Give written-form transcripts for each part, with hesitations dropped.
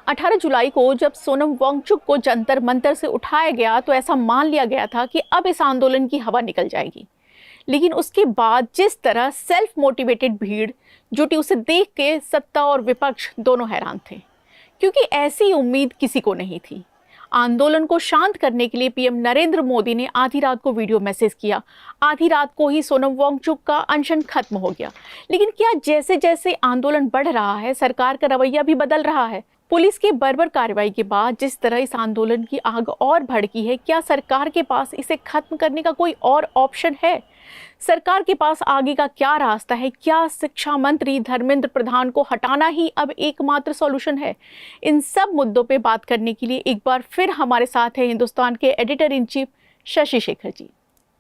18 जुलाई को जब सोनम वांगचुक को जंतर मंतर से उठाया गया तो ऐसा मान लिया गया था कि अब इस आंदोलन की हवा निकल जाएगी। लेकिन उसके बाद जिस तरह सेल्फ मोटिवेटेड भीड़ जुटी, उसे देख के सत्ता और विपक्ष दोनों हैरान थे, क्योंकि ऐसी उम्मीद किसी को नहीं थी। आंदोलन को शांत करने के लिए पीएम नरेंद्र मोदी ने आधी रात को वीडियो मैसेज किया। आधी रात को ही सोनम वांगचुक का अनशन खत्म हो गया। लेकिन क्या जैसे जैसे आंदोलन बढ़ रहा है, सरकार का रवैया भी बदल रहा है? पुलिस की बर्बर कार्रवाई के बाद जिस तरह इस आंदोलन की आग और भड़की है, क्या सरकार के पास इसे खत्म करने का कोई और ऑप्शन है? सरकार के पास आगे का क्या रास्ता है? क्या शिक्षा मंत्री धर्मेंद्र प्रधान को हटाना ही अब एकमात्र सॉल्यूशन है? इन सब मुद्दों पे बात करने के लिए एक बार फिर हमारे साथ है हिंदुस्तान के editor in chief Shashi Shekhar ji.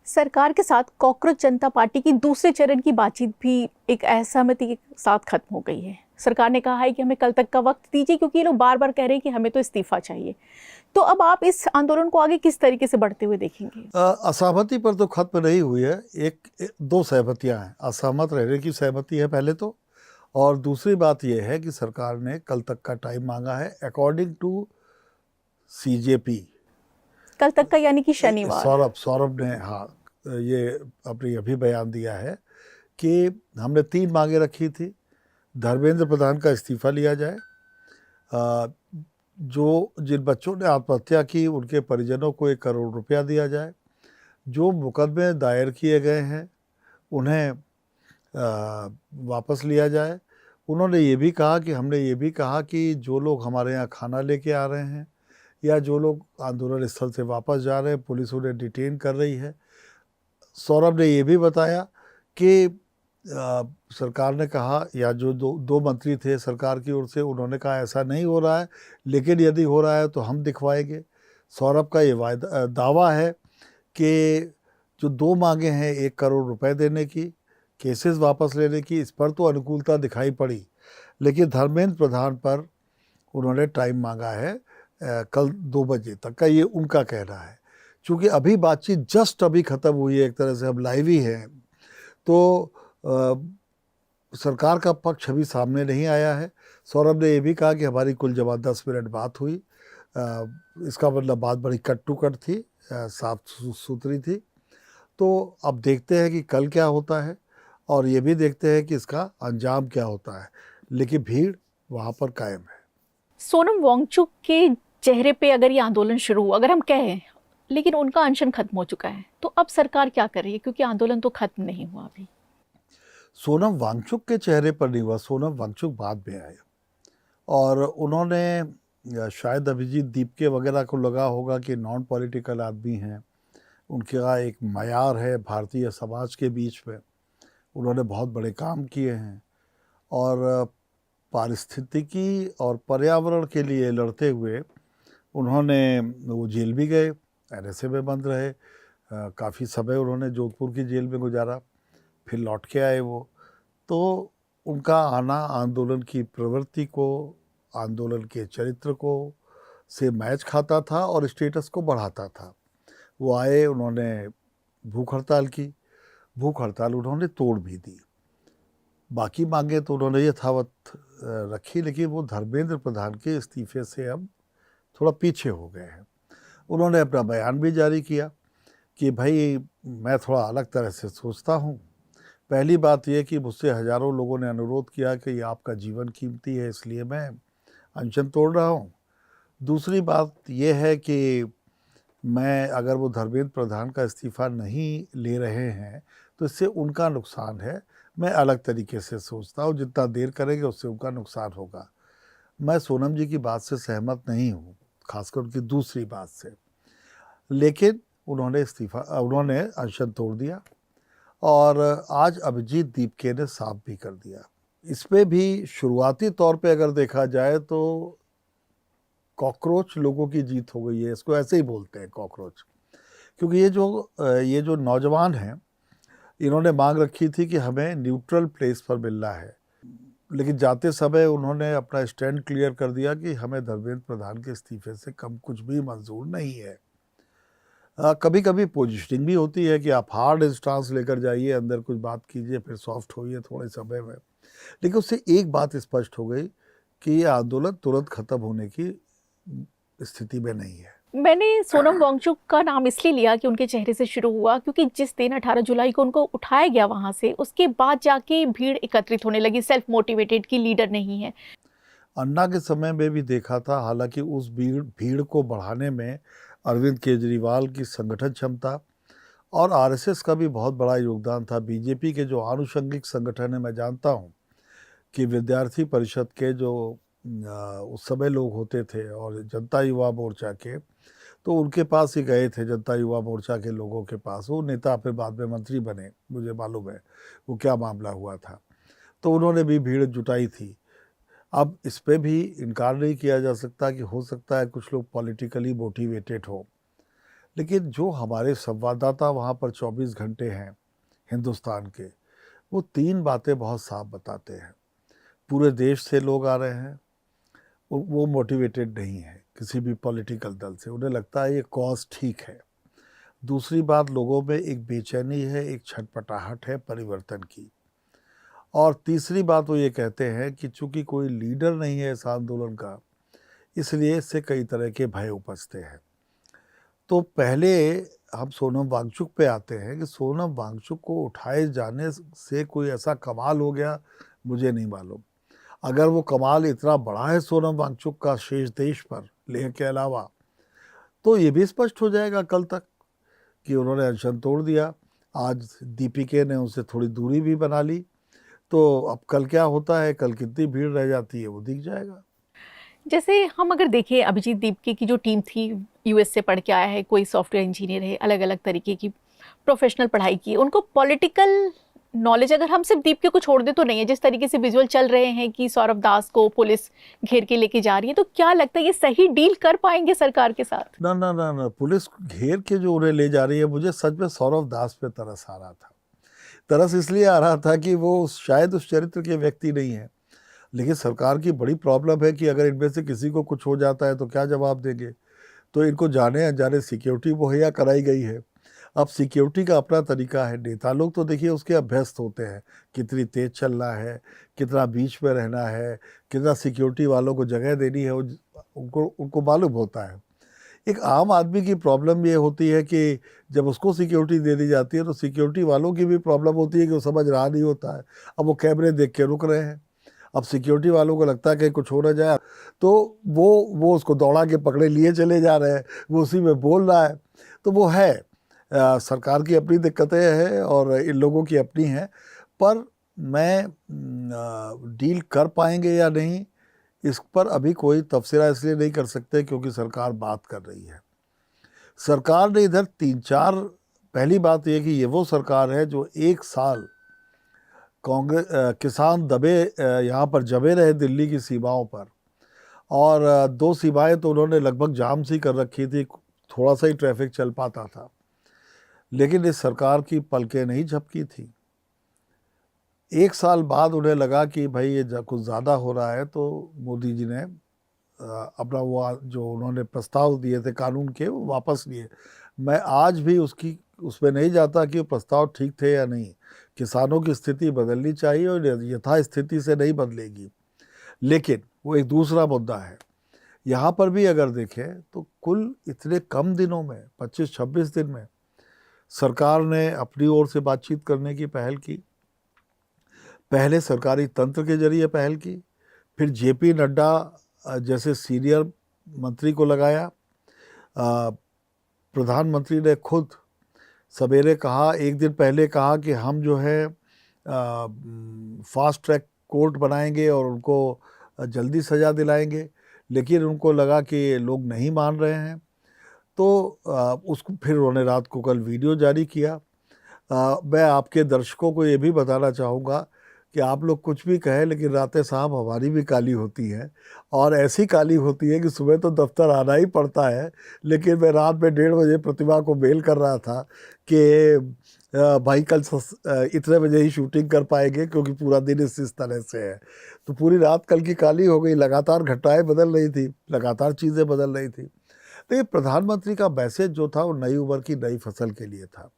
सरकार के साथ कॉकरोच जनता पार्टी की दूसरे चरण की बातचीत भी एक असहमति के साथ खत्म हो गई है। सरकार ने कहा है कि हमें कल तक का वक्त दीजिए, क्योंकि ये लोग बार बार कह रहे हैं कि हमें तो इस्तीफा चाहिए। तो अब आप इस आंदोलन को आगे किस तरीके से बढ़ते हुए देखेंगे? असहमति पर तो खत्म नहीं हुई है। दो सहमतियां हैं। असहमत रहने की सहमति है पहले तो, और दूसरी बात यह है कि सरकार ने कल तक का टाइम मांगा है अकॉर्डिंग टू सीजेपी। कल तक का यानी कि शनिवार। सौरभ ने ये अपनी अभी बयान दिया है कि हमने 3 मांगे रखी थी। धर्मेंद्र प्रधान का इस्तीफा लिया जाए, जो जिन बच्चों ने आत्महत्या की उनके परिजनों को 1 करोड़ रुपया दिया जाए, जो मुकदमे दायर किए गए हैं उन्हें वापस लिया जाए। उन्होंने ये भी कहा कि हमने ये भी कहा कि जो लोग हमारे यहाँ खाना लेके आ रहे हैं या जो लोग आंदोलन स्थल से वापस जा रहे हैं, पुलिस उन्हें डिटेन कर रही है। सौरभ ने ये भी बताया कि सरकार ने कहा, या जो दो मंत्री थे सरकार की ओर से, उन्होंने कहा ऐसा नहीं हो रहा है, लेकिन यदि हो रहा है तो हम दिखवाएंगे। सौरभ का ये दावा है कि जो 2 मांगे हैं 1 करोड़ रुपए देने की, केसेस वापस लेने की, इस पर तो अनुकूलता दिखाई पड़ी, लेकिन धर्मेंद्र प्रधान पर उन्होंने टाइम मांगा है कल 2 बजे तक का, ये उनका कहना है। चूँकि अभी बातचीत जस्ट अभी ख़त्म हुई है, एक तरह से हम लाइव ही हैं, तो सरकार का पक्ष अभी सामने नहीं आया है। सौरभ ने ये भी कहा कि हमारी कुल जमा 10 मिनट बात हुई। इसका मतलब बात बड़ी कट टू कट थी, साफ सुथरी थी। तो अब देखते हैं कि कल क्या होता है, और ये भी देखते हैं कि इसका अंजाम क्या होता है, लेकिन भीड़ वहाँ पर कायम है। सोनम वांगचुक के चेहरे पे अगर ये आंदोलन शुरू हुआ, अगर हम कहें, लेकिन उनका अनशन खत्म हो चुका है, तो अब सरकार क्या कर रही है? क्योंकि आंदोलन तो खत्म नहीं हुआ अभी। सोनम वांगचुक के चेहरे पर नहीं हुआ, सोनम वांगचुक बाद में आए, और उन्होंने शायद अभिजीत दीपके वगैरह को लगा होगा कि नॉन पॉलिटिकल आदमी हैं, उनका एक मयार है भारतीय समाज के बीच में, उन्होंने बहुत बड़े काम किए हैं, और पारिस्थितिकी और पर्यावरण के लिए लड़ते हुए वो जेल भी गए, NSA में बंद रहे, काफ़ी समय उन्होंने जोधपुर की जेल में गुजारा, फिर लौट के आए वो। तो उनका आना आंदोलन की प्रवृत्ति को, आंदोलन के चरित्र को से मैच खाता था और स्टेटस को बढ़ाता था। वो आए, उन्होंने भूख हड़ताल की, भूख हड़ताल उन्होंने तोड़ भी दी। बाकी मांगे तो उन्होंने यथावत रखी, लेकिन वो धर्मेंद्र प्रधान के इस्तीफे से अब थोड़ा पीछे हो गए हैं। उन्होंने अपना बयान भी जारी किया कि भाई मैं थोड़ा अलग तरह से सोचता हूँ। पहली बात यह कि मुझसे हज़ारों लोगों ने अनुरोध किया कि ये आपका जीवन कीमती है, इसलिए मैं अनशन तोड़ रहा हूँ। दूसरी बात यह है कि मैं, अगर वो धर्मेंद्र प्रधान का इस्तीफ़ा नहीं ले रहे हैं तो इससे उनका नुकसान है। मैं अलग तरीके से सोचता हूँ, जितना देर करेंगे उससे उनका नुकसान होगा। मैं सोनम जी की बात से सहमत नहीं हूँ, खासकर उनकी दूसरी बात से, लेकिन उन्होंने अनशन तोड़ दिया, और आज अभिजीत दीपके ने साफ भी कर दिया। इसमें भी शुरुआती तौर पे अगर देखा जाए तो कॉकरोच लोगों की जीत हो गई है, इसको ऐसे ही बोलते हैं, कॉकरोच, क्योंकि ये जो नौजवान हैं, इन्होंने मांग रखी थी कि हमें न्यूट्रल प्लेस पर मिलना है, लेकिन जाते समय उन्होंने अपना स्टैंड क्लियर कर दिया कि हमें धर्मेंद्र प्रधान के इस्तीफे से कम कुछ भी मंजूर नहीं है। कभी कभी पोजिशनिंग भी होती है कि आप हार्ड स्टांस लेकर जाइए, अंदर कुछ बात कीजिए, फिर सॉफ्ट होइए थोड़े समय में, लेकिन उससे एक बात स्पष्ट हो गई कि ये आंदोलन तुरंत खत्म होने की स्थिति में नहीं है। मैंने सोनम वांगचुक का नाम इसलिए लिया कि उनके चेहरे से शुरू हुआ, क्योंकि जिस दिन 18 जुलाई को उनको उठाया गया वहां से, उसके बाद जाके भीड़ एकत्रित होने लगी, सेल्फ मोटिवेटेड की लीडर नहीं है। अन्ना के समय में भी देखा था, हालांकि उस भीड़ को बढ़ाने में अरविंद केजरीवाल की संगठन क्षमता और आरएसएस का भी बहुत बड़ा योगदान था। बीजेपी के जो आनुषंगिक संगठन है, मैं जानता हूँ कि विद्यार्थी परिषद के जो उस समय लोग होते थे और जनता युवा मोर्चा के, तो उनके पास ही गए थे, जनता युवा मोर्चा के लोगों के पास। वो नेता फिर बाद में मंत्री बने, मुझे मालूम है वो क्या मामला हुआ था। तो उन्होंने भी भीड़ जुटाई थी। अब इस पे भी इनकार नहीं किया जा सकता कि हो सकता है कुछ लोग पॉलिटिकली मोटिवेटेड हो, लेकिन जो हमारे संवाददाता वहाँ पर 24 घंटे हैं हिंदुस्तान के, वो 3 बातें बहुत साफ बताते हैं। पूरे देश से लोग आ रहे हैं, वो मोटिवेटेड नहीं है किसी भी पॉलिटिकल दल से, उन्हें लगता है ये कॉज ठीक है। दूसरी बात, लोगों में एक बेचैनी है, एक छटपटाहट है परिवर्तन की। और तीसरी बात वो ये कहते हैं कि चूंकि कोई लीडर नहीं है इस आंदोलन का, इसलिए इससे कई तरह के भय उपजते हैं। तो पहले हम सोनम वांगचुक पे आते हैं कि सोनम वांगचुक को उठाए जाने से कोई ऐसा कमाल हो गया, मुझे नहीं मालूम। अगर वो कमाल इतना बड़ा है सोनम वांगचुक का शेष देश पर, लेह के अलावा, तो ये भी स्पष्ट हो जाएगा कल तक कि उन्होंने अनशन तोड़ दिया। आज दीपिके ने उनसे थोड़ी दूरी भी बना ली, तो अब कल क्या होता है, कल कितनी भीड़ रह जाती है वो दिख जाएगा। जैसे हम अगर देखें, अभिजीत दीपके की जो टीम थी, यूएस से पढ़ के आया है, कोई सॉफ्टवेयर इंजीनियर है, अलग अलग तरीके की प्रोफेशनल पढ़ाई की, उनको पॉलिटिकल नॉलेज अगर हम सिर्फ दीपके को छोड़ दे तो नहीं है। जिस तरीके से विजुअल चल रहे हैं कि सौरभ दास को पुलिस घेर के लेके जा रही है, तो क्या लगता है ये सही डील कर पाएंगे सरकार के साथ? ना ना ना ना, पुलिस घेर के जो उन्हें ले जा रही है, मुझे सच में सौरभ दास पे तरस आ रहा था। तरस इसलिए आ रहा था कि वो शायद उस चरित्र के व्यक्ति नहीं है, लेकिन सरकार की बड़ी प्रॉब्लम है कि अगर इनमें से किसी को कुछ हो जाता है तो क्या जवाब देंगे। तो इनको जाने अनजाने सिक्योरिटी मुहैया कराई गई है। अब सिक्योरिटी का अपना तरीका है। नेता लोग तो देखिए उसके अभ्यस्त होते हैं, कितनी तेज चलना है, कितना बीच में रहना है, कितना सिक्योरिटी वालों को जगह देनी है, उनको मालूम होता है। एक आम आदमी की प्रॉब्लम ये होती है कि जब उसको सिक्योरिटी दे दी जाती है तो सिक्योरिटी वालों की भी प्रॉब्लम होती है कि वो समझ रहा नहीं होता है। अब वो कैमरे देख के रुक रहे हैं, अब सिक्योरिटी वालों को लगता है कि कुछ हो ना जाए, तो वो उसको दौड़ा के पकड़े लिए चले जा रहे हैं, वो उसी में बोल रहा है। तो वो है, सरकार की अपनी दिक्कतें हैं और इन लोगों की अपनी हैं। पर मैं डील कर पाएंगे या नहीं, इस पर अभी कोई तबसरा इसलिए नहीं कर सकते क्योंकि सरकार बात कर रही है। सरकार ने इधर 3-4, पहली बात यह कि ये वो सरकार है जो 1 साल कांग्रेस किसान दबे यहाँ पर जमे रहे दिल्ली की सीमाओं पर, और 2 सीमाएं तो उन्होंने लगभग जाम सी कर रखी थी, थोड़ा सा ही ट्रैफिक चल पाता था। लेकिन इस सरकार की पलकें नहीं झपकी थी। 1 साल बाद उन्हें लगा कि भाई ये कुछ ज़्यादा हो रहा है, तो मोदी जी ने अपना वो जो उन्होंने प्रस्ताव दिए थे कानून के, वो वापस लिए। मैं आज भी उसमें नहीं जाता कि वो प्रस्ताव ठीक थे या नहीं। किसानों की स्थिति बदलनी चाहिए और यथास्थिति से नहीं बदलेगी। लेकिन वो एक दूसरा मुद्दा है। यहाँ पर भी अगर देखें तो कुल इतने कम दिनों में, 25-26 दिन में, सरकार ने अपनी ओर से बातचीत करने की पहल की। पहले सरकारी तंत्र के जरिए पहल की, फिर जेपी नड्डा जैसे सीनियर मंत्री को लगाया। प्रधानमंत्री ने खुद सवेरे कहा, एक दिन पहले कहा कि हम जो है फास्ट ट्रैक कोर्ट बनाएंगे और उनको जल्दी सज़ा दिलाएंगे। लेकिन उनको लगा कि लोग नहीं मान रहे हैं, तो उसको फिर उन्होंने रात को कल वीडियो जारी किया। मैं आपके दर्शकों को ये भी बताना चाहूँगा कि आप लोग कुछ भी कहें, लेकिन रातें साहब हमारी भी काली होती हैं, और ऐसी काली होती है कि सुबह तो दफ्तर आना ही पड़ता है। लेकिन मैं रात में 1:30 बजे प्रतिभा को मेल कर रहा था कि भाई कल इतने बजे ही शूटिंग कर पाएंगे क्योंकि पूरा दिन इस तरह से है। तो पूरी रात कल की काली हो गई। लगातार घटनाएं बदल रही थी, लगातार चीज़ें बदल रही थी। तो ये प्रधानमंत्री का मैसेज जो था वो नई उम्र की नई फसल के लिए था।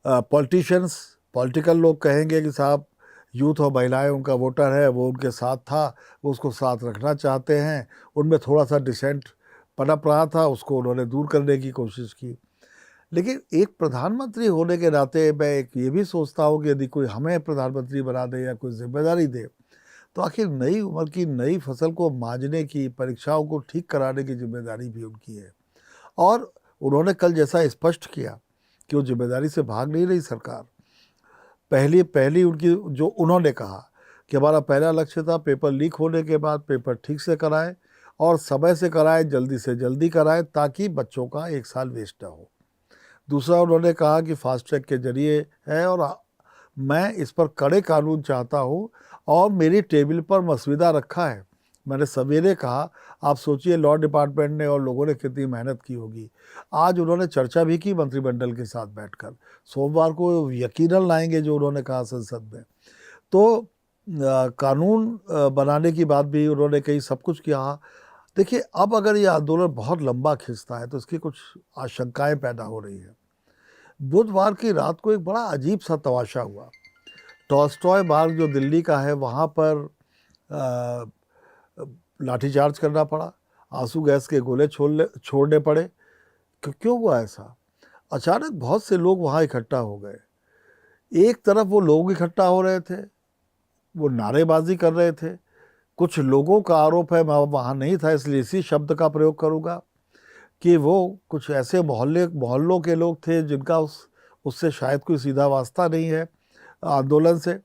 पॉलिटिशियंस, पॉलिटिकल लोग कहेंगे कि साहब यूथ और महिलाएं उनका वोटर है, वो उनके साथ था, वो उसको साथ रखना चाहते हैं। उनमें थोड़ा सा डिसेंट पनप रहा था, उसको उन्होंने दूर करने की कोशिश की। लेकिन एक प्रधानमंत्री होने के नाते मैं एक ये भी सोचता हूँ कि यदि कोई हमें प्रधानमंत्री बना दे या कोई जिम्मेदारी दे, तो आखिर नई उम्र की नई फसल को मांझने की, परीक्षाओं को ठीक कराने की जिम्मेदारी भी उनकी है। और उन्होंने कल जैसा स्पष्ट किया कि वो जिम्मेदारी से भाग नहीं रही सरकार। पहली पहली उनकी जो उन्होंने कहा कि हमारा पहला लक्ष्य था पेपर लीक होने के बाद पेपर ठीक से कराएं और समय से कराएं, जल्दी से जल्दी कराएं, ताकि बच्चों का एक साल वेस्ट ना हो। दूसरा उन्होंने कहा कि फास्ट ट्रैक के जरिए है और मैं इस पर कड़े कानून चाहता हूँ और मेरी टेबल पर मसविदा रखा है। मैंने सवेरे कहा, आप सोचिए लॉ डिपार्टमेंट ने और लोगों ने कितनी मेहनत की होगी। आज उन्होंने चर्चा भी की मंत्रिमंडल के साथ बैठकर, सोमवार को यकीनन लाएंगे जो उन्होंने कहा संसद में। तो कानून बनाने की बात भी उन्होंने कही, सब कुछ किया। देखिए, अब अगर ये आंदोलन बहुत लंबा खिंचता है तो इसकी कुछ आशंकाएं पैदा हो रही है। बुधवार की रात को एक बड़ा अजीब सा तमाशा हुआ। टॉलस्टॉय मार्ग जो दिल्ली का है, वहाँ पर लाठीचार्ज करना पड़ा, आंसू गैस के गोले छोड़ने पड़े। क्यों हुआ ऐसा? अचानक बहुत से लोग वहाँ इकट्ठा हो गए। एक तरफ वो लोग इकट्ठा हो रहे थे, वो नारेबाजी कर रहे थे। कुछ लोगों का आरोप है, मैं वहाँ नहीं था इसलिए इसी शब्द का प्रयोग करूँगा, कि वो कुछ ऐसे मोहल्लों के लोग थे जिनका उससे शायद कोई सीधा वास्ता नहीं है आंदोलन से।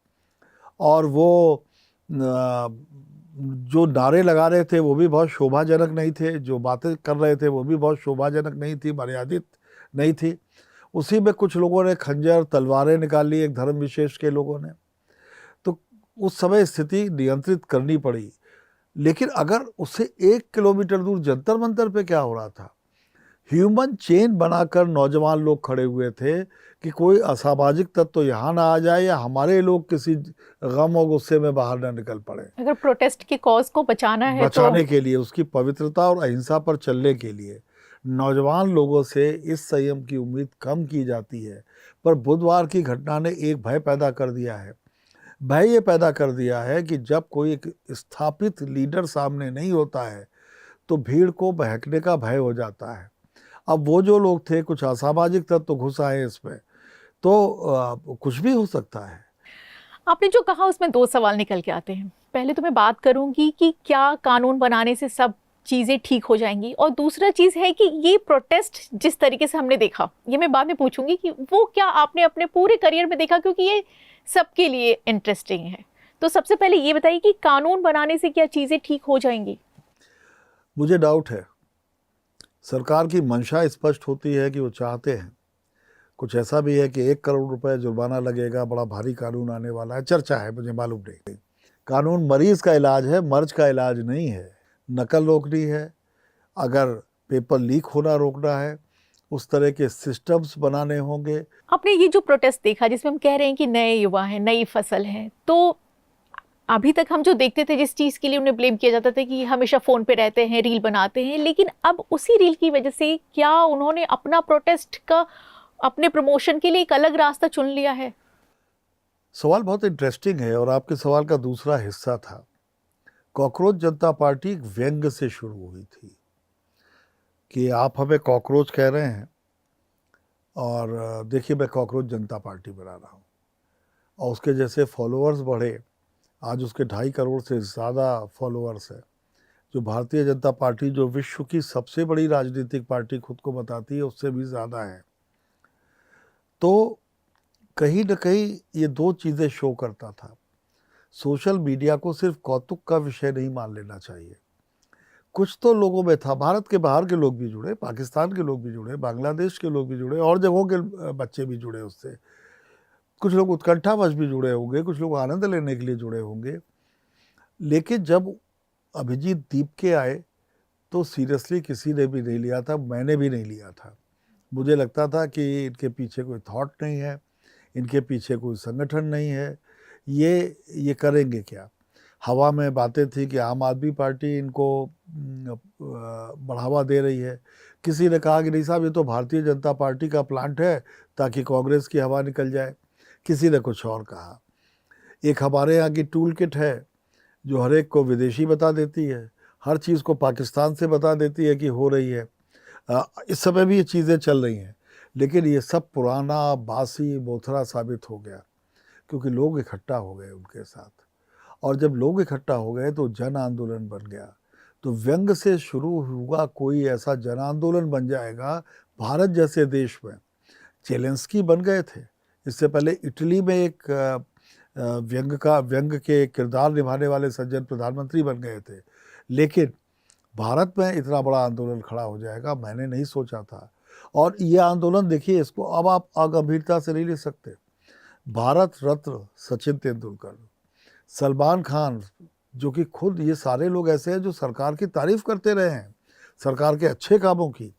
और वो जो नारे लगा रहे थे वो भी बहुत शोभाजनक नहीं थे, जो बातें कर रहे थे वो भी बहुत शोभाजनक नहीं थी, मर्यादित नहीं थी। उसी में कुछ लोगों ने खंजर तलवारें निकाली, एक धर्म विशेष के लोगों ने। तो उस समय स्थिति नियंत्रित करनी पड़ी। लेकिन अगर उससे 1 किलोमीटर दूर जंतर मंतर पे क्या हो रहा था? ह्यूमन चेन बनाकर नौजवान लोग खड़े हुए थे कि कोई असामाजिक तत्व तो यहाँ ना आ जाए या हमारे लोग किसी गम और गुस्से में बाहर ना निकल पड़े। अगर प्रोटेस्ट के कॉज को बचाना है बचाने के लिए, उसकी पवित्रता और अहिंसा पर चलने के लिए नौजवान लोगों से इस संयम की उम्मीद कम की जाती है। पर बुधवार की घटना ने एक भय पैदा कर दिया है। भय ये पैदा कर दिया है कि जब कोई एक स्थापित लीडर सामने नहीं होता है तो भीड़ को बहकने का भय हो जाता है। अब वो जो लोग थे, कुछ असामाजिक तत्व तो घुस आए इसमें, तो कुछ भी हो सकता है। आपने जो कहा उसमें 2 सवाल निकल के आते हैं। पहले तो मैं बात करूंगी कि क्या कानून बनाने से सब चीज़ें ठीक हो जाएंगी, और दूसरा चीज़ है कि ये प्रोटेस्ट जिस तरीके से हमने देखा, ये मैं बाद में पूछूंगी कि वो क्या आपने अपने पूरे करियर में देखा, क्योंकि ये सबके लिए इंटरेस्टिंग है। तो सबसे पहले ये बताइए कि कानून बनाने से क्या चीज़ें ठीक हो जाएंगी? मुझे डाउट है। सरकार की मंशा स्पष्ट होती है कि वो चाहते हैं। कुछ ऐसा भी है कि 1 करोड़ रुपए जुर्माना लगेगा, बड़ा भारी कानून आने वाला है, चर्चा है, मुझे मालूम नहीं। कानून मरीज का इलाज है, मर्ज का इलाज नहीं है। नकल रोकनी है, अगर पेपर लीक होना रोकना है, उस तरह के सिस्टम्स बनाने होंगे। आपने ये जो प्रोटेस्ट देखा जिसमें हम कह रहे हैं कि नए युवा हैं, नई फसल है, तो अभी तक हम जो देखते थे जिस चीज़ के लिए उन्हें ब्लेम किया जाता था कि हमेशा फ़ोन पे रहते हैं, रील बनाते हैं, लेकिन अब उसी रील की वजह से क्या उन्होंने अपना प्रोटेस्ट का, अपने प्रमोशन के लिए एक अलग रास्ता चुन लिया है? सवाल बहुत इंटरेस्टिंग है और आपके सवाल का दूसरा हिस्सा था। कॉकरोच जनता पार्टी एक व्यंग्य से शुरू हुई थी कि आप हमें कॉकरोच कह रहे हैं और देखिए मैं कॉकरोच जनता पार्टी बना रहा हूँ। और उसके जैसे फॉलोअर्स बढ़े, आज उसके 2.5 करोड़ से ज़्यादा फॉलोअर्स है। जो भारतीय जनता पार्टी, जो विश्व की सबसे बड़ी राजनीतिक पार्टी खुद को बताती है, उससे भी ज़्यादा है। तो कहीं न कहीं ये 2 चीज़ें शो करता था। सोशल मीडिया को सिर्फ कौतुक का विषय नहीं मान लेना चाहिए। कुछ तो लोगों में था, भारत के बाहर के लोग भी जुड़े, पाकिस्तान के लोग भी जुड़े, बांग्लादेश के लोग भी जुड़े, और जगहों के बच्चे भी जुड़े उससे। कुछ लोग उत्कंठावश भी जुड़े होंगे, कुछ लोग आनंद लेने के लिए जुड़े होंगे। लेकिन जब अभिजीत दीपके आए तो सीरियसली किसी ने भी नहीं लिया था, मैंने भी नहीं लिया था। मुझे लगता था कि इनके पीछे कोई थॉट नहीं है, इनके पीछे कोई संगठन नहीं है, ये करेंगे क्या। हवा में बातें थी कि आम आदमी पार्टी इनको बढ़ावा दे रही है। किसी ने कहा कि नहीं साहब, ये तो भारतीय जनता पार्टी का प्लांट है ताकि कांग्रेस की हवा निकल जाए। किसी ने कुछ और कहा। एक हमारे यहाँ की टूल किट है जो हर एक को विदेशी बता देती है, हर चीज़ को पाकिस्तान से बता देती है कि हो रही है। इस समय भी ये चीज़ें चल रही हैं, लेकिन ये सब पुराना बासी बोथरा साबित हो गया, क्योंकि लोग इकट्ठा हो गए उनके साथ। और जब लोग इकट्ठा हो गए तो जन आंदोलन बन गया। तो व्यंग से शुरू हुआ कोई ऐसा जन आंदोलन बन जाएगा भारत जैसे देश में। जेलेंस्की बन गए थे, इससे पहले इटली में एक व्यंग के किरदार निभाने वाले सज्जन प्रधानमंत्री बन गए थे। लेकिन भारत में इतना बड़ा आंदोलन खड़ा हो जाएगा मैंने नहीं सोचा था। और ये आंदोलन देखिए, इसको अब आप अगंभीरता से नहीं ले सकते। भारत रत्न सचिन तेंदुलकर, सलमान खान, जो कि खुद, ये सारे लोग ऐसे हैं जो सरकार की तारीफ करते रहे हैं, सरकार के अच्छे कामों की।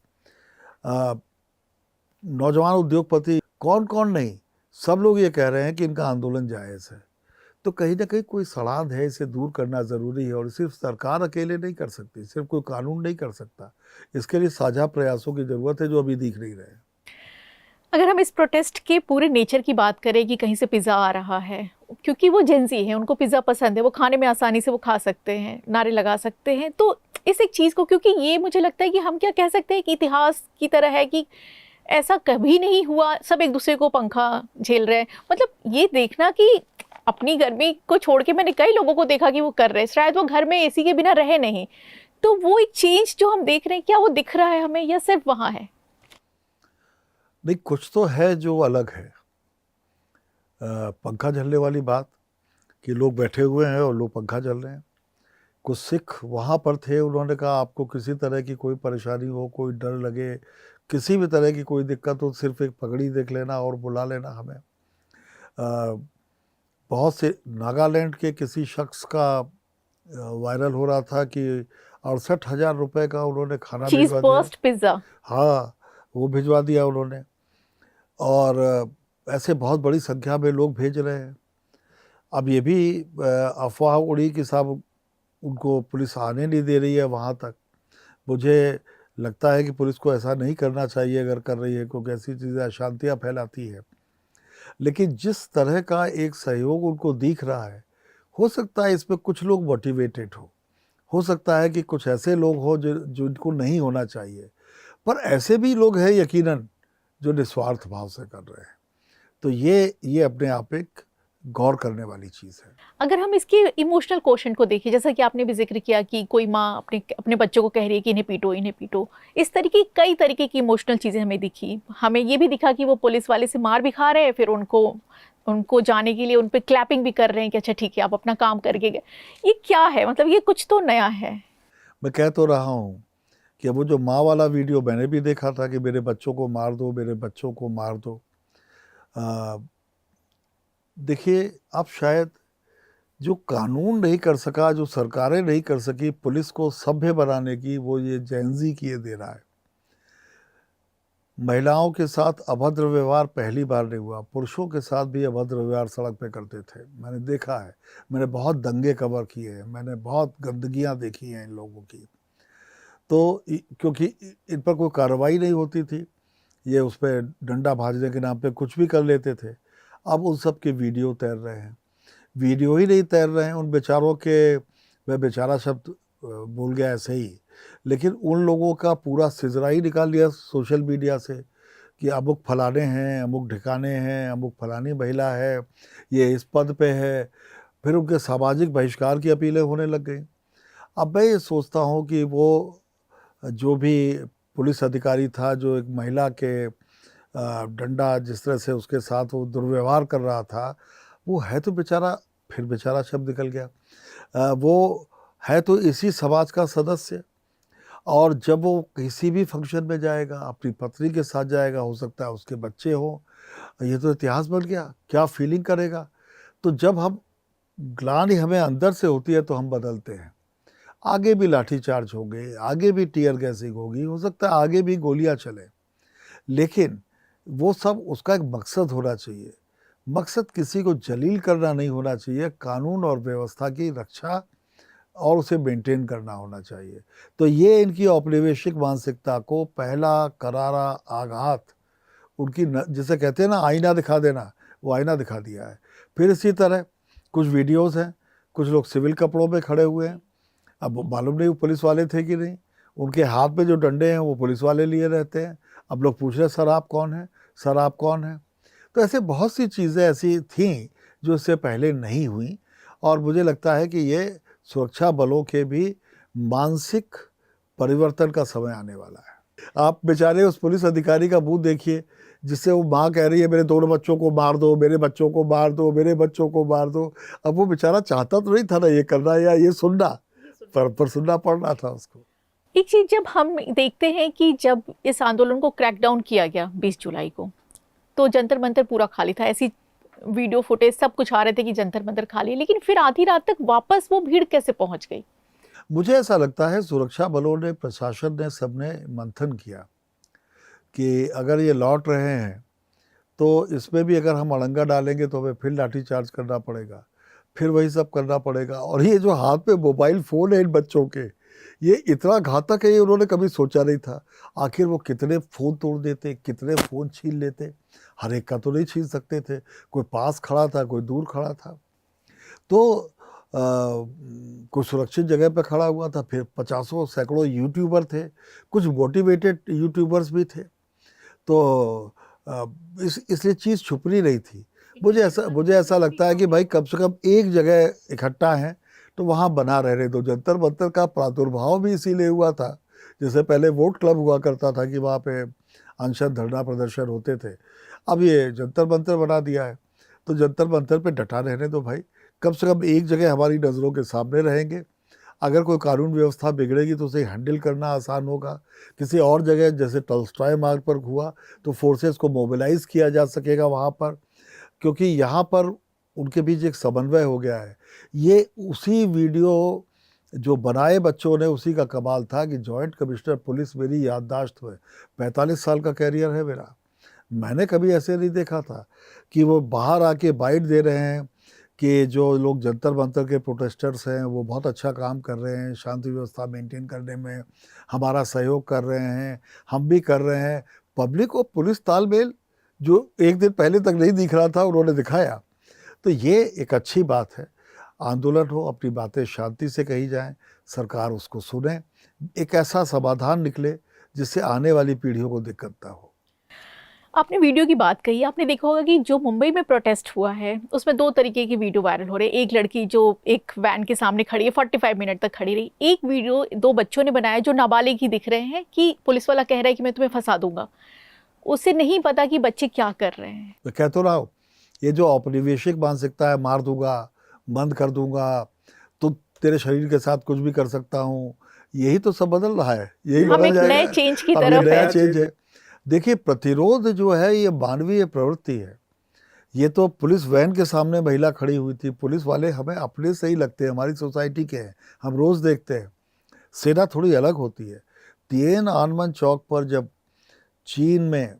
नौजवान उद्योगपति, कौन कौन नहीं, सब लोग ये कह रहे हैं कि इनका आंदोलन जायज़ है। तो कहीं ना कहीं कोई सड़ांध है, इसे दूर करना ज़रूरी है। और सिर्फ सरकार अकेले नहीं कर सकती, सिर्फ कोई कानून नहीं कर सकता, इसके लिए साझा प्रयासों की ज़रूरत है जो अभी दिख नहीं रहे। अगर हम इस प्रोटेस्ट के पूरे नेचर की बात करें कि कहीं से पिज़्ज़ा आ रहा है, क्योंकि वो जेंजी है, उनको पिज़्ज़ा पसंद है, वो खाने में आसानी से वो खा सकते हैं, नारे लगा सकते हैं, तो इस एक चीज़ को, क्योंकि ये मुझे लगता है कि हम क्या कह सकते हैं कि इतिहास की तरह है कि ऐसा कभी नहीं हुआ, सब एक दूसरे को पंखा झेल रहे हैं। मतलब ये देखना कि अपनी गर्मी को छोड़ के मैंने कई लोगों को देखा कि वो कर रहे हैं, शायद वो घर में एसी के बिना रहे नहीं, तो वो एक चेंज जो हम देख रहे हैं, क्या वो दिख रहा है हमें या सिर्फ वहाँ है? नहीं, कुछ तो है जो अलग है। पंखा झलने वाली बात कि लोग बैठे हुए हैं और लोग पंखा झल रहे हैं। कुछ सिख वहाँ पर थे, उन्होंने कहा आपको किसी तरह की कोई परेशानी हो, कोई डर लगे, किसी भी तरह की कोई दिक्कत हो, सिर्फ एक पगड़ी देख लेना और बुला लेना हमें। बहुत से नागालैंड के किसी शख्स का वायरल हो रहा था कि 68,000 रुपये का उन्होंने खाना चीज भिजवा दिया। बर्स्ट पिज्जा, हाँ, वो भिजवा दिया उन्होंने। और ऐसे बहुत बड़ी संख्या में लोग भेज रहे हैं। अब ये भी अफवाह उड़ी कि साहब उनको पुलिस आने नहीं दे रही है वहाँ तक। मुझे लगता है कि पुलिस को ऐसा नहीं करना चाहिए अगर कर रही है, क्योंकि ऐसी चीज़ें अशांतियाँ फैलाती है। लेकिन जिस तरह का एक सहयोग उनको दिख रहा है, हो सकता है इसमें कुछ लोग मोटिवेटेड हो सकता है कि कुछ ऐसे लोग हो जो जिनको नहीं होना चाहिए, पर ऐसे भी लोग हैं यकीनन जो निस्वार्थ भाव से कर रहे हैं। तो ये अपने आप एक गौर करने वाली चीज़ है। अगर हम इसके इमोशनल क्वेश्चन को देखें, जैसा कि आपने भी जिक्र किया कि कोई माँ अपने अपने बच्चों को कह रही है कि इन्हें पीटो, इन्हें पीटो, इस तरीके कई तरीके की इमोशनल चीज़ें हमें दिखी। हमें ये भी दिखा कि वो पुलिस वाले से मार भी खा रहे हैं, फिर उनको जाने के लिए उन पर क्लैपिंग भी कर रहे हैं कि अच्छा ठीक है आप अपना काम करके गए। ये क्या है? मतलब ये कुछ तो नया है। मैं कह तो रहा हूँ कि वो जो माँ वाला वीडियो मैंने भी देखा था कि मेरे बच्चों को मार दो, मेरे बच्चों को मार दो। देखिए, अब शायद जो कानून नहीं कर सका, जो सरकारें नहीं कर सकी पुलिस को सभ्य बनाने की, वो ये जेनजी किए दे रहा है। महिलाओं के साथ अभद्र व्यवहार पहली बार नहीं हुआ, पुरुषों के साथ भी अभद्र व्यवहार सड़क पे करते थे, मैंने देखा है। मैंने बहुत दंगे कवर किए हैं, मैंने बहुत गंदगियां देखी हैं इन लोगों की। तो क्योंकि इन पर कोई कार्रवाई नहीं होती थी, ये उस पर डंडा भाजने के नाम पे कुछ भी कर लेते थे। अब उन सब के वीडियो तैर रहे हैं। वीडियो ही नहीं तैर रहे हैं उन बेचारों के, मैं बेचारा शब्द बोल गया ऐसे ही, लेकिन उन लोगों का पूरा सिजरा ही निकाल लिया सोशल मीडिया से कि अमुक फलाने हैं, अमुक ठिकाने हैं, अमुक फलानी महिला है, ये इस पद पे है। फिर उनके सामाजिक बहिष्कार की अपीलें होने लग गई। अब मैं ये सोचता हूँ कि वो जो भी पुलिस अधिकारी था जो एक महिला के डंडा जिस तरह से उसके साथ वो दुर्व्यवहार कर रहा था, वो है तो बेचारा, फिर बेचारा शब्द निकल गया, वो है तो इसी समाज का सदस्य। और जब वो किसी भी फंक्शन में जाएगा, अपनी पत्नी के साथ जाएगा, हो सकता है उसके बच्चे हों, ये तो इतिहास बन गया, क्या फीलिंग करेगा। तो जब हम ग्लानि हमें अंदर से होती है तो हम बदलते हैं। आगे भी लाठीचार्ज होंगे, आगे भी टीयर गैसिंग होगी, हो सकता है आगे भी गोलियां चले, लेकिन वो सब उसका एक मकसद होना चाहिए। मकसद किसी को जलील करना नहीं होना चाहिए, कानून और व्यवस्था की रक्षा और उसे मेंटेन करना होना चाहिए। तो ये इनकी औपनिवेशिक मानसिकता को पहला करारा आघात, उनकी जिसे कहते हैं ना आईना दिखा देना, वो आईना दिखा दिया है। फिर इसी तरह कुछ वीडियोस हैं, कुछ लोग सिविल कपड़ों में खड़े हुए हैं। अब मालूम नहीं वो पुलिस वाले थे कि नहीं। उनके हाथ में जो डंडे हैं वो पुलिस वाले लिए रहते हैं। अब लोग पूछ रहे हैं सर आप कौन हैं, सर आप कौन हैं। तो ऐसे बहुत सी चीज़ें ऐसी थीं जो इससे पहले नहीं हुई, और मुझे लगता है कि ये सुरक्षा बलों के भी मानसिक परिवर्तन का समय आने वाला है। आप बेचारे उस पुलिस अधिकारी का मुंह देखिए जिससे वो माँ कह रही है मेरे दोनों बच्चों को मार दो, मेरे बच्चों को मार दो, मेरे बच्चों को मार दो। अब वो बेचारा चाहता तो नहीं था ना ये करना या ये सुनना, पर सुनना पड़ रहा था उसको। एक चीज जब हम देखते हैं कि जब इस आंदोलन को क्रैकडाउन किया गया 20 जुलाई को, तो जंतर मंतर पूरा खाली था। ऐसी वीडियो फुटेज सब कुछ आ रहे थे कि जंतर मंतर खाली है, लेकिन फिर आधी रात तक वापस वो भीड़ कैसे पहुंच गई? मुझे ऐसा लगता है सुरक्षा बलों ने, प्रशासन ने, सबने मंथन किया कि अगर ये लौट रहे हैं तो इसमें भी अगर हम अड़ंगा डालेंगे तो हमें फिर लाठीचार्ज करना पड़ेगा, फिर वही सब करना पड़ेगा। और ये जो हाथ में मोबाइल फ़ोन है इन बच्चों के, ये इतना घातक है, ये उन्होंने कभी सोचा नहीं था। आखिर वो कितने फ़ोन तोड़ देते, कितने फ़ोन छीन लेते। हर एक का तो नहीं छीन सकते थे, कोई पास खड़ा था, कोई दूर खड़ा था। तो कोई सुरक्षित जगह पे खड़ा हुआ था। फिर पचासों सैकड़ों यूट्यूबर थे, कुछ मोटिवेटेड यूट्यूबर्स भी थे। तो इसलिए चीज़ छुप नहीं रही थी। मुझे ऐसा लगता है कि भाई कम से कम एक जगह इकट्ठा हैं तो वहाँ बना रहने दो। जंतर मंतर का प्रादुर्भाव भी इसीलिए हुआ था, जैसे पहले वोट क्लब हुआ करता था कि वहाँ पे अनशन धरना प्रदर्शन होते थे, अब ये जंतर मंतर बना दिया है। तो जंतर मंतर पे डटा रहने दो भाई, कम से कम एक जगह हमारी नज़रों के सामने रहेंगे। अगर कोई कानून व्यवस्था बिगड़ेगी तो उसे हैंडल करना आसान होगा। किसी और जगह जैसे टॉलस्टॉय मार्ग पर हुआ तो फोर्सेस को मोबिलाइज़ किया जा सकेगा वहाँ पर, क्योंकि यहाँ पर उनके बीच एक समन्वय हो गया है। ये उसी वीडियो जो बनाए बच्चों ने उसी का कमाल था कि जॉइंट कमिश्नर पुलिस मेरी याददाश्त में 45 साल का कैरियर है मेरा, मैंने कभी ऐसे नहीं देखा था कि वो बाहर आके बाइट दे रहे हैं कि जो लोग जंतर मंतर के प्रोटेस्टर्स हैं वो बहुत अच्छा काम कर रहे हैं, शांति व्यवस्था मेंटेन करने में हमारा सहयोग कर रहे हैं, हम भी कर रहे हैं। पब्लिक और पुलिस तालमेल जो एक दिन पहले तक नहीं दिख रहा था उन्होंने दिखाया। तो ये एक अच्छी बात है। आंदोलन हो, अपनी बातें शांति से कही जाएं, सरकार उसको सुने, एक ऐसा समाधान निकले जिससे आने वाली पीढ़ियों को दिक्कत ना हो। आपने वीडियो की बात कही, आपने देखा होगा कि जो मुंबई में प्रोटेस्ट हुआ है उसमें 2 तरीके की वीडियो वायरल हो रहे हैं। एक लड़की जो एक वैन के सामने खड़ी है, 45 मिनट तक खड़ी रही। एक वीडियो 2 बच्चों ने बनाया जो नाबालिग ही दिख रहे हैं कि पुलिस वाला कह रहा है कि मैं तुम्हें फंसा दूंगा। उसे नहीं पता कि बच्चे क्या कर रहे हैं। तो कह तो रहा हूँ, ये जो औपनिवेशिक मानसिकता है, मार दूंगा, बंद कर दूंगा, तो तेरे शरीर के साथ कुछ भी कर सकता हूँ, यही तो सब बदल रहा है, यही हम बदल एक जाएगा। नए चेंज की अब ये तरफ नया है। चेंज है। देखिए, प्रतिरोध जो है ये मानवीय प्रवृत्ति है। ये तो पुलिस वैन के सामने महिला खड़ी हुई थी, पुलिस वाले हमें अपने से ही लगते हैं, हमारी सोसाइटी के हैं, हम रोज देखते हैं। सेना थोड़ी अलग होती है। तिएनअनमेन चौक पर जब चीन में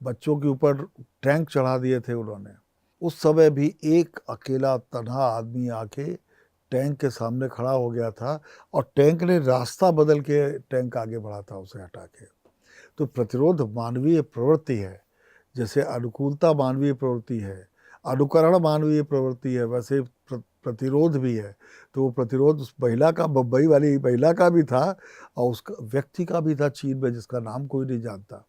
बच्चों के ऊपर टैंक चढ़ा दिए थे उन्होंने, उस समय भी एक अकेला तन्हा आदमी आके टैंक के सामने खड़ा हो गया था और टैंक ने रास्ता बदल के टैंक आगे बढ़ा था उसे हटा के। तो प्रतिरोध मानवीय प्रवृत्ति है। जैसे अनुकूलता मानवीय प्रवृत्ति है, अनुकरण मानवीय प्रवृत्ति है, वैसे प्रतिरोध भी है। तो वो प्रतिरोध उस महिला का, मुंबई वाली महिला का भी था और उसका व्यक्ति का भी था चीन में, जिसका नाम कोई नहीं जानता।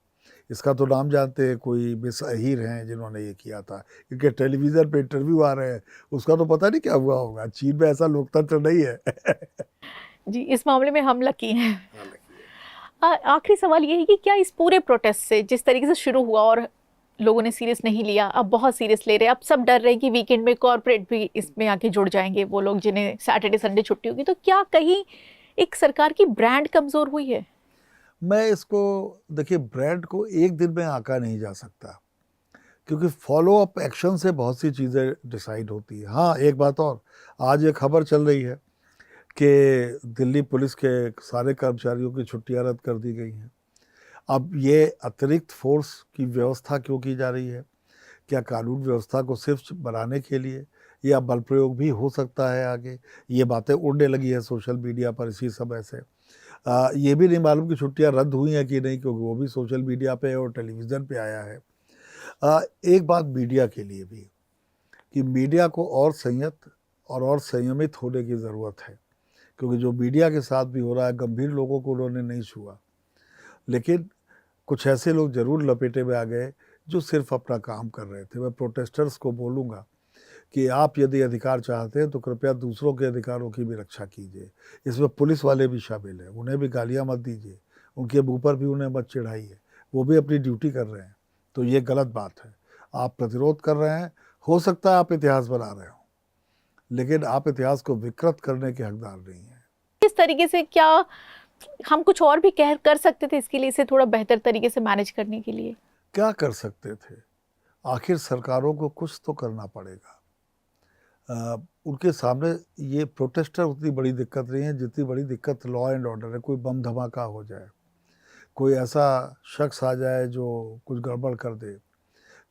इसका तो नाम जानते हैं, कोई मिस अहीर हैं जिन्होंने ये किया था, क्योंकि टेलीविज़न पे इंटरव्यू आ रहे हैं। उसका तो पता नहीं क्या हुआ होगा, चीन में ऐसा लोकतंत्र नहीं है। जी, इस मामले में हम लकी हैं। आखिरी सवाल ये है कि क्या इस पूरे प्रोटेस्ट से जिस तरीके से शुरू हुआ और लोगों ने सीरियस नहीं लिया, अब बहुत सीरियस ले रहे हैं, अब सब डर रहे हैं कि वीकेंड में कॉर्पोरेट भी इसमें आके जुड़ जाएंगे, वो लोग जिन्हें सैटरडे संडे छुट्टी होगी, तो क्या कहीं एक सरकार की ब्रांड कमज़ोर हुई है? मैं इसको, देखिए, ब्रांड को एक दिन में आंका नहीं जा सकता, क्योंकि फॉलो अप एक्शन से बहुत सी चीज़ें डिसाइड होती है। हाँ, एक बात और, आज ये खबर चल रही है कि दिल्ली पुलिस के सारे कर्मचारियों की छुट्टियां रद्द कर दी गई हैं। अब ये अतिरिक्त फोर्स की व्यवस्था क्यों की जा रही है? क्या कानून व्यवस्था को सिर्फ बनाने के लिए, या बल प्रयोग भी हो सकता है आगे? ये बातें उड़ने लगी है सोशल मीडिया पर इसी समय से। ये भी नहीं मालूम कि छुट्टियां रद्द हुई हैं कि नहीं, क्योंकि वो भी सोशल मीडिया पे और टेलीविज़न पे आया है। एक बात मीडिया के लिए भी, कि मीडिया को और संयत और संयमित होने की ज़रूरत है, क्योंकि जो मीडिया के साथ भी हो रहा है, गंभीर लोगों को उन्होंने नहीं छुआ, लेकिन कुछ ऐसे लोग ज़रूर लपेटे में आ गए जो सिर्फ अपना काम कर रहे थे। मैं प्रोटेस्टर्स को बोलूँगा कि आप यदि अधिकार चाहते हैं तो कृपया दूसरों के अधिकारों की भी रक्षा कीजिए। इसमें पुलिस वाले भी शामिल हैं, उन्हें भी गालियाँ मत दीजिए, उनके ऊपर भी उन्हें मत चिढ़ाइए, वो भी अपनी ड्यूटी कर रहे हैं, तो ये गलत बात है। आप प्रतिरोध कर रहे हैं, हो सकता है आप इतिहास बना रहे हो, लेकिन आप इतिहास को विकृत करने के हकदार नहीं हैं। किस तरीके से, क्या हम कुछ और भी कर सकते थे इसके लिए, इसे थोड़ा बेहतर तरीके से मैनेज करने के लिए? क्या कर सकते थे? आखिर सरकारों को कुछ तो करना पड़ेगा। उनके सामने ये प्रोटेस्टर उतनी बड़ी दिक्कत नहीं है जितनी बड़ी दिक्कत लॉ एंड ऑर्डर है। कोई बम धमाका हो जाए, कोई ऐसा शख्स आ जाए जो कुछ गड़बड़ कर दे,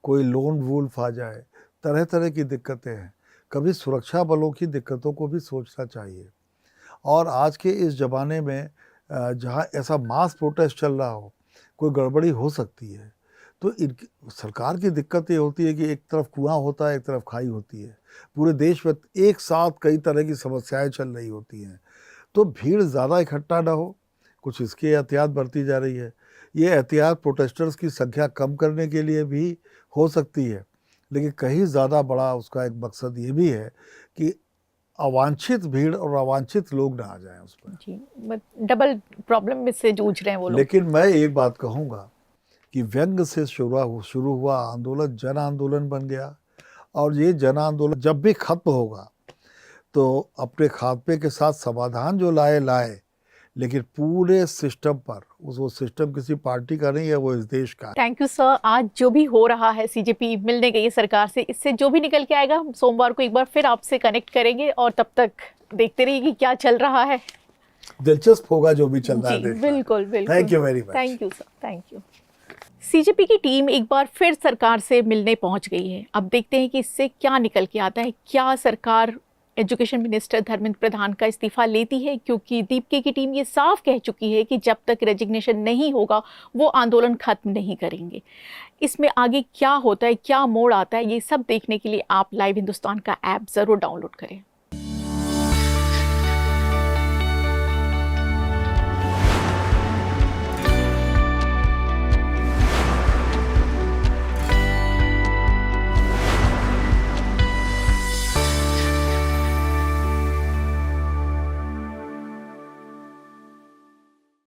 कोई लोन वुल्फ आ जाए, तरह तरह की दिक्कतें हैं। कभी सुरक्षा बलों की दिक्कतों को भी सोचना चाहिए। और आज के इस ज़माने में जहाँ ऐसा मास प्रोटेस्ट चल रहा हो, कोई गड़बड़ी हो सकती है, तो सरकार की दिक्कत ये होती है कि एक तरफ कुआं होता है, एक तरफ खाई होती है। पूरे देश में एक साथ कई तरह की समस्याएं चल रही होती हैं, तो भीड़ ज़्यादा इकट्ठा ना हो, कुछ इसकी एहतियात बरती जा रही है। ये एहतियात प्रोटेस्टर्स की संख्या कम करने के लिए भी हो सकती है, लेकिन कहीं ज़्यादा बड़ा उसका एक मकसद ये भी है कि अवांछित भीड़ और अवांछित लोग ना आ जाएं उसमें। जी, डबल प्रॉब्लम में से जूझ रहे हैं वो लोग। लेकिन मैं एक बात कहूँगा कि व्यंग से शुरू हुआ आंदोलन जन आंदोलन बन गया, और ये जन आंदोलन जब भी खत्म होगा तो अपने खात्मे के साथ समाधान जो लाए, लेकिन पूरे सिस्टम पर, वो सिस्टम किसी पार्टी का नहीं है, वो इस देश का है। Thank you sir. आज जो भी हो रहा है, सीजेपी मिलने गई है सरकार से, इससे जो भी निकल के आएगा हम सोमवार को एक बार फिर आपसे कनेक्ट करेंगे, और तब तक देखते रहिए कि क्या चल रहा है। दिलचस्प होगा जो भी चल रहा है। बिल्कुल बिल्कुल। Thank you very much. Thank you sir, thank you. CJP की टीम एक बार फिर सरकार से मिलने पहुंच गई है। अब देखते हैं कि इससे क्या निकल के आता है। क्या सरकार एजुकेशन मिनिस्टर धर्मेंद्र प्रधान का इस्तीफा लेती है, क्योंकि दीपके की टीम ये साफ कह चुकी है कि जब तक रेजिग्नेशन नहीं होगा वो आंदोलन खत्म नहीं करेंगे। इसमें आगे क्या होता है, क्या मोड़ आता है, ये सब देखने के लिए आप लाइव हिंदुस्तान का ऐप ज़रूर डाउनलोड करें।